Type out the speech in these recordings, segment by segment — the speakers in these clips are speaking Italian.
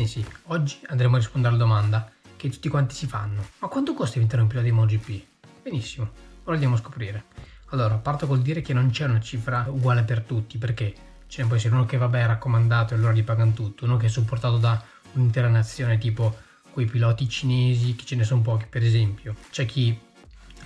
Ebbene sì, oggi andremo a rispondere alla domanda che tutti quanti si fanno. Ma quanto costa diventare un pilota di MotoGP? Benissimo, ora andiamo a scoprire. Allora, parto col dire che non c'è una cifra uguale per tutti, perché ce ne può essere uno che vabbè è raccomandato e allora gli pagano tutto, uno che è supportato da un'intera nazione, tipo quei piloti cinesi, che ce ne sono pochi per esempio. C'è chi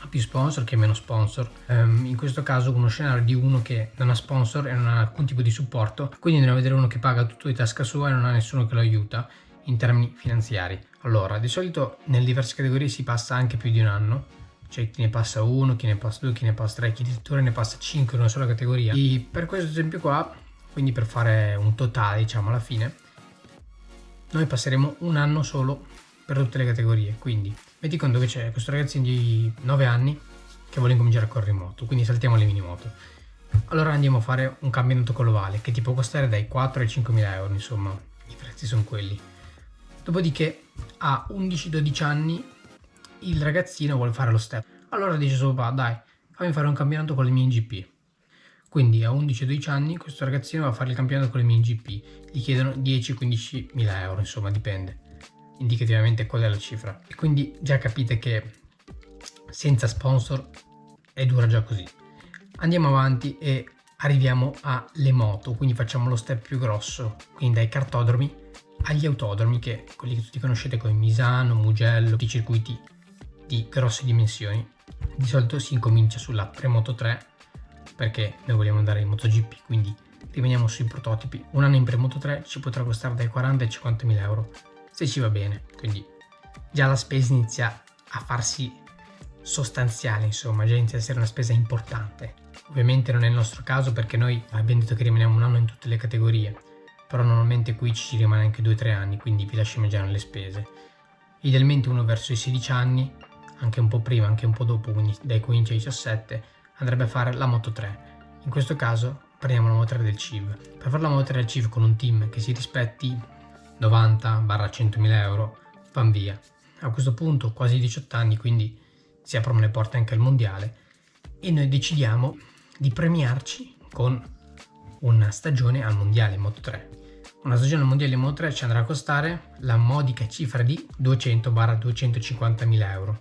ha più sponsor che meno sponsor. In questo caso uno scenario di uno che non ha sponsor e non ha alcun tipo di supporto, quindi andiamo a vedere uno che paga tutto di tasca sua e non ha nessuno che lo aiuta in termini finanziari. Allora, di solito nelle diverse categorie si passa anche più di un anno. C'è chi ne passa uno, chi ne passa due, chi ne passa tre, chi addirittura ne passa 5 in una sola categoria. E per questo esempio qua, quindi per fare un totale diciamo alla fine, noi passeremo un anno solo per tutte le categorie. Quindi metti conto che c'è questo ragazzino di 9 anni che vuole incominciare a correre in moto, quindi saltiamo le mini moto. Allora andiamo a fare un campionato con l'ovale che ti può costare dai 4 ai 5.000 euro, insomma i prezzi sono quelli. Dopodiché a 11-12 anni il ragazzino vuole fare lo step, allora dice suo papà: dai, fammi fare un campionato con le mie GP. Quindi a 11-12 anni questo ragazzino va a fare il campionato con le mie GP, gli chiedono 10-15 mila euro, insomma dipende indicativamente qual è la cifra. E quindi già capite che senza sponsor è dura già così. Andiamo avanti e arriviamo alle moto, quindi facciamo lo step più grosso, quindi dai cartodromi agli autodromi, che quelli che tutti conoscete come Misano, Mugello, tutti i circuiti di grosse dimensioni. Di solito si incomincia sulla Premoto 3 perché noi vogliamo andare in MotoGP, quindi rimaniamo sui prototipi. Un anno in Premoto 3 ci potrà costare dai 40 ai 50 mila euro se ci va bene, quindi già la spesa inizia a farsi sostanziale, insomma già inizia a essere una spesa importante. Ovviamente non è il nostro caso perché noi abbiamo detto che rimaniamo un anno in tutte le categorie, però normalmente qui ci rimane anche 2-3 anni, quindi vi lascio immaginare le spese. Idealmente uno verso i 16 anni, anche un po' prima, anche un po' dopo, quindi dai 15 ai 17, andrebbe a fare la Moto 3. In questo caso prendiamo la Moto 3 del CIV. Per fare la Moto 3 del CIV con un team che si rispetti 90-100 mila euro, van via. A questo punto quasi 18 anni, quindi si aprono le porte anche al mondiale e noi decidiamo di premiarci con una stagione al mondiale Moto 3. Una stagione al mondiale Moto 3 ci andrà a costare la modica cifra di 200-250 mila euro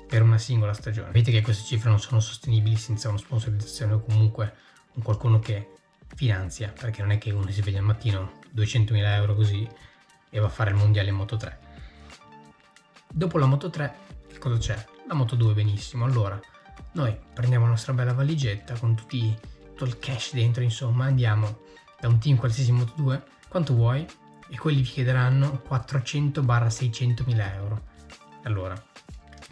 per una singola stagione. Vedete che queste cifre non sono sostenibili senza una sponsorizzazione o comunque un qualcuno che finanzia, perché non è che uno si sveglia al mattino 200.000 euro così e va a fare il mondiale in Moto 3. Dopo la Moto 3 che cosa c'è? La Moto 2, benissimo. Allora noi prendiamo la nostra bella valigetta con tutto il cash dentro, insomma andiamo da un team qualsiasi Moto 2, quanto vuoi, e quelli vi chiederanno 400-600 mila euro. Allora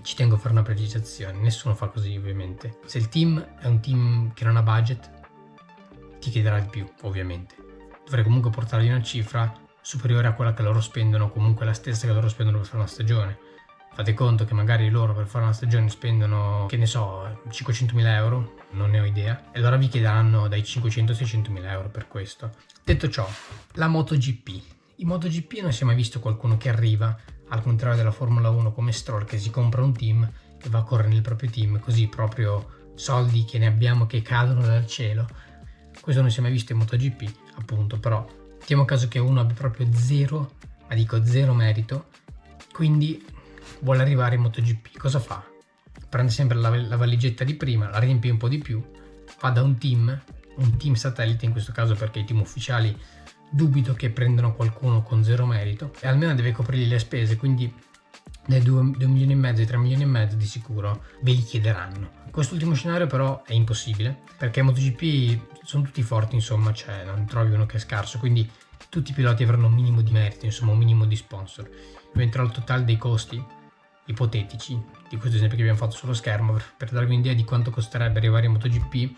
ci tengo a fare una precisazione, nessuno fa così ovviamente. Se il team è un team che non ha budget ti chiederà di più, ovviamente. Dovrai comunque portargli una cifra superiore a quella che loro spendono, comunque la stessa che loro spendono per fare una stagione. Fate conto che magari loro per fare una stagione spendono, che ne so, 500.000 euro, non ne ho idea, e allora vi chiederanno dai 500-600.000 euro per questo. Detto ciò, la MotoGP. In MotoGP non si è mai visto qualcuno che arriva, al contrario della Formula 1 come Stroll, che si compra un team e va a correre nel proprio team, così proprio soldi che ne abbiamo che cadono dal cielo. Questo non si è mai visto in MotoGP, appunto, però mettiamo caso che uno abbia proprio zero, ma dico zero merito, quindi vuole arrivare in MotoGP. Cosa fa? Prende sempre la valigetta di prima, la riempie un po' di più, va da un team satellite in questo caso, perché i team ufficiali dubito che prendano qualcuno con zero merito, e almeno deve coprirgli le spese, quindi dai 2 milioni e mezzo ai 3 milioni e mezzo di sicuro ve li chiederanno. Quest'ultimo scenario però è impossibile, perché MotoGP sono tutti forti, insomma, cioè non trovi uno che è scarso, quindi tutti i piloti avranno un minimo di merito, insomma un minimo di sponsor. Mentre al totale dei costi ipotetici, di questo esempio che abbiamo fatto sullo schermo, per darvi un'idea di quanto costerebbe arrivare in MotoGP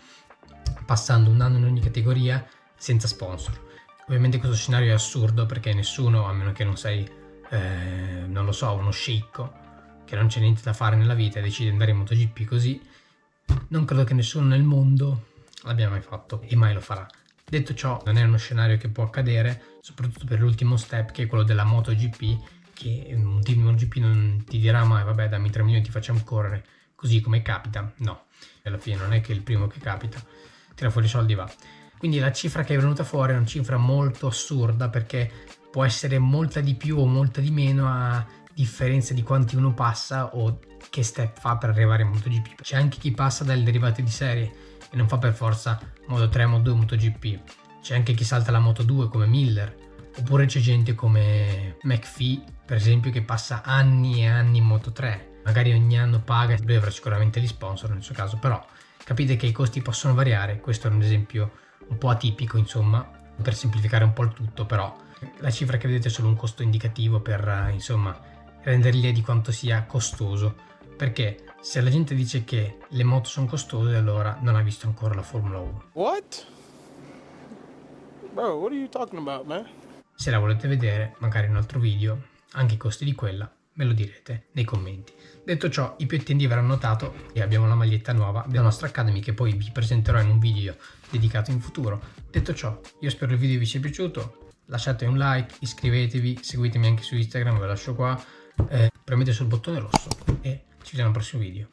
passando un anno in ogni categoria senza sponsor. Ovviamente questo scenario è assurdo, perché nessuno, a meno che non sei, non lo so, uno sceicco che non c'è niente da fare nella vita e decide di andare in MotoGP così, non credo che nessuno nel mondo l'abbia mai fatto e mai lo farà. Detto ciò, non è uno scenario che può accadere, soprattutto per l'ultimo step, che è quello della MotoGP, che un team di MotoGP non ti dirà mai vabbè dammi 3 milioni ti facciamo correre, così come capita. No, alla fine non è che il primo che capita tira fuori i soldi e va. Quindi la cifra che è venuta fuori è una cifra molto assurda, perché può essere molta di più o molta di meno a differenza di quanti uno passa o che step fa per arrivare in MotoGP. C'è anche chi passa dalle derivate di serie e non fa per forza Moto3, Moto2, MotoGP. C'è anche chi salta la Moto2 come Miller, oppure c'è gente come McPhee, per esempio, che passa anni e anni in Moto3. Magari ogni anno paga, lui avrà sicuramente gli sponsor nel suo caso, però capite che i costi possono variare. Questo è un esempio un po' atipico, insomma, per semplificare un po' il tutto, però la cifra che vedete è solo un costo indicativo per, insomma, rendergli idea di quanto sia costoso, perché se la gente dice che le moto sono costose, allora non ha visto ancora la Formula 1. What? Bro, what are you talking about, man? Se la volete vedere, magari in un altro video, anche i costi di quella, me lo direte nei commenti. Detto ciò, i più attenti avranno notato che abbiamo la maglietta nuova della nostra Academy, che poi vi presenterò in un video dedicato in futuro. Detto ciò, io spero il video vi sia piaciuto, lasciate un like, iscrivetevi, seguitemi anche su Instagram, ve lo lascio qua, premete sul bottone rosso e ci vediamo al prossimo video.